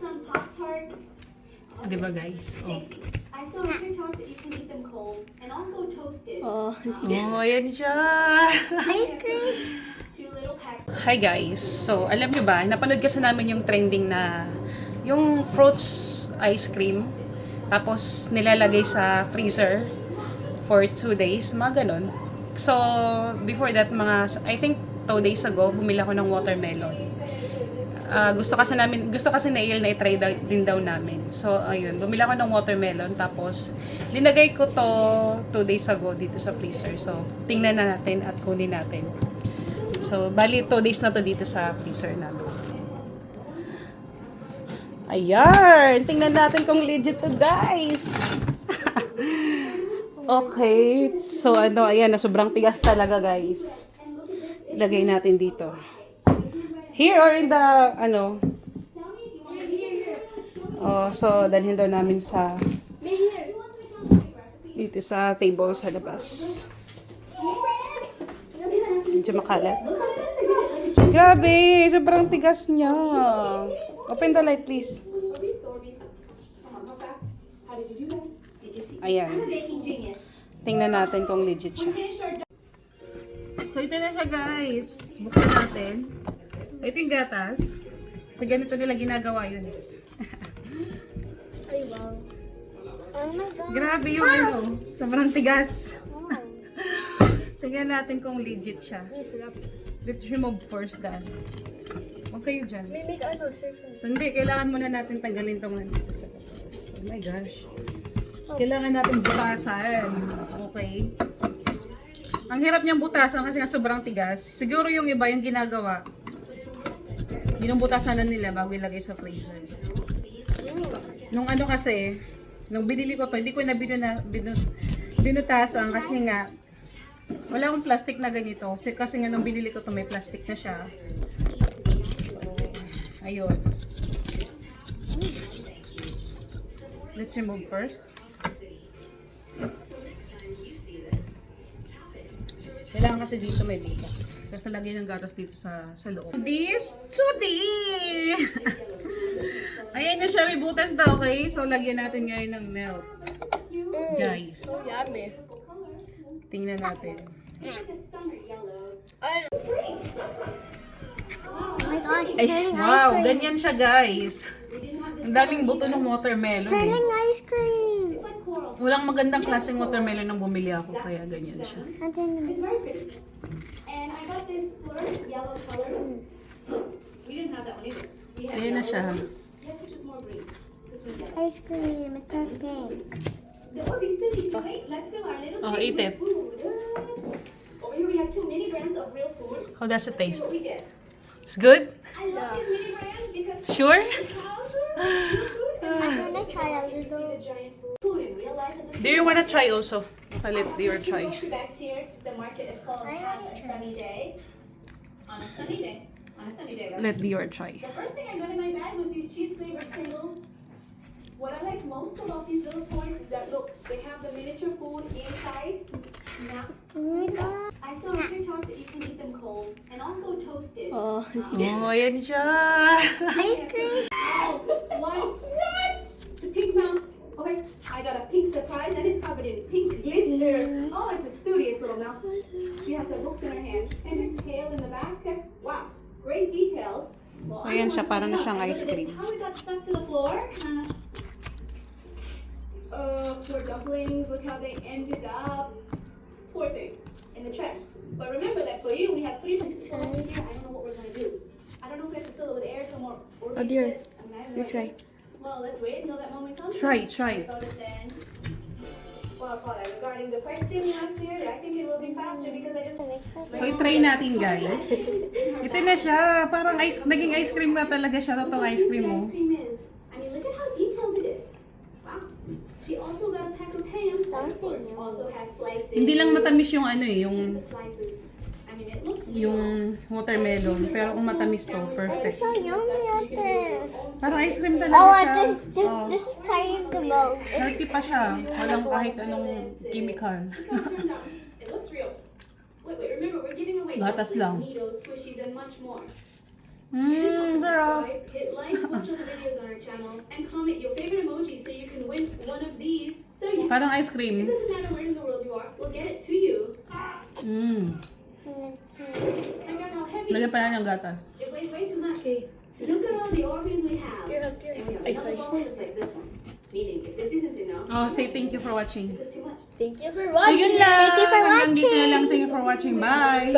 some Pop-Tarts. Diba guys? Oh. I saw on TikTok that you can eat them cold and also toasted. Oh. Oh, ayan siya. Ice cream. 2 little packs. Hi guys. So, alam niyo ba, napanood kasi namin yung trending na yung fruits ice cream. Tapos, nilalagay sa freezer for 2 days. Mga ganon. So, before that, I think 2 days ago, bumili ako ng watermelon. Gusto kasi na il na i-try din daw namin. So, ayun, bumili ako ng watermelon. Tapos, linagay ko to 2 days ago dito sa freezer. So, tingnan na natin at kunin natin. So, bali 2 days na to dito sa freezer namin. Ayan! Tingnan natin kung legit to, guys! Okay. So, ayan, sobrang tigas talaga, guys. Ilagay natin dito. Here or in the, so, dalhin daw namin sa, dito sa table sa labas. Medyo makalat. Grabe, sobrang tigas niya. Open the light, please. Ayan. Tingnan natin kung legit siya. So, ito na siya, guys. Buksan natin. So, ito yung gatas. Kasi ganito nila ginagawa yun. Ay, wow. Oh my God. Grabe yung sobrang tigas. Tingnan natin kung legit siya. Ay, sarap. Let's remove first dan. Huwag kayo dyan. May circle. So, hindi. Kailangan muna natin tanggalin itong nandito sa gatas. Oh my gosh. Kailangan natin butasan. Okay. Ang hirap niyang butasan kasi nga sobrang tigas. Siguro yung iba yung ginagawa. Binubutasan na nila bago ilagay sa freezer. Nung kasi, nung binili ko to, hindi ko na binutasan kasi nga wala akong plastic na ganito. Kasi nga nung binili ko to may plastic na siya. So, ayun. Let's remove first. Kailangan kasi dito may butas. Tapos nalagay ng gatas dito sa loob. This today! Ayan na siya, may butas daw, okay? So, lagyan natin ngayon ng milk. Guys. Oh, yummy. Tingnan natin. Oh my gosh, it's turning Wow, ice cream. ganyan siya, guys. Ang daming buto ng watermelon. Turning ice cream. Walang magandang klaseng watermelon nang bumili ako, kaya ganyan siya. And then, It's very pretty. And I got this flirt yellow color. We didn't have that one either. We had Ayan na yellow siya. one. Yes, which is more green. This one's yellow. ice cream. It's not pink. Oh, we still need to wait. Let's fill our little Oh, plate eat with it. food. Over here we have 2 mini brands of real food. How does it See taste? what we get. It's good? I love these mini brands because Sure? I'm gonna try a little. the giant food in real life. And Do you wanna try also? Okay, let your try. Two bags here. The market is called I Have already a Sunny Day. On a sunny day. On a sunny day. Right? Let your try. The first thing I got in my bag was these cheese flavored Pringles. What I like most about these little toys is that look, they have the miniature food inside. Now, Oh my God. I saw on TikTok that you can eat them cold and also toasted. Oh. Oh, ayan siya. Ice cream. Oh, what? It's a pink mouse. Okay, I got a pink surprise and it's covered in pink glitter. Oh, it's a studious little mouse. She has her books in her hand and her tail in the back. Wow, great details. Well, So, ayan siya, I parang na want to siyang look ice at this. cream. How it got stuck to the floor? Poor dumplings. Look how they ended up. Poor things in the trash. But remember that for you, we have 3 places full over here. I don't know what we're gonna do. I don't know if we have to fill it with air some more. Or Oh, dear. You try. Well, let's wait until that moment comes. Try. About it then. Well, Paula, regarding the question you asked here, I think it will be faster because I just. So, i-try natin, guys. Ito na siya. Parang naging ice cream na talaga siya. Totoong ice cream mo. Ice cream is. I mean, look at how detailed it is. Wow. She also got a pack of ham. That, of course, also has slices. Hindi lang matamis yung yung The slices. I mean, it looks. yung watermelon. Pero kung matamis to, perfect. So yummy out there. Parang ice cream talaga Oh, siya. this is trying the most. Healthy pa siya. Walang kahit anong chemical. It looks real. Wait, remember, we're giving away Gatas dumplings, lang. Needles, squishies, and much more. You just have to sarap. subscribe, hit like, watch all the videos on our channel, and comment your favorite emoji so you can win one of these. So you Parang ice it cream. doesn't matter where in the world you are, we'll get it to you. Mm. And you're how heavy. Lagyan pa na ng gatas. It weighs way too much. Okay. Look at all the organs we have. You're up, you're And we have Ay, another sorry. ball just like this one. Meaning, if this isn't enough, Oh, say thank you for watching. this is too much. Thank you for So watching. yun lang. Thank you for Hanggang dito na watching. lang. Thank you for watching. Bye.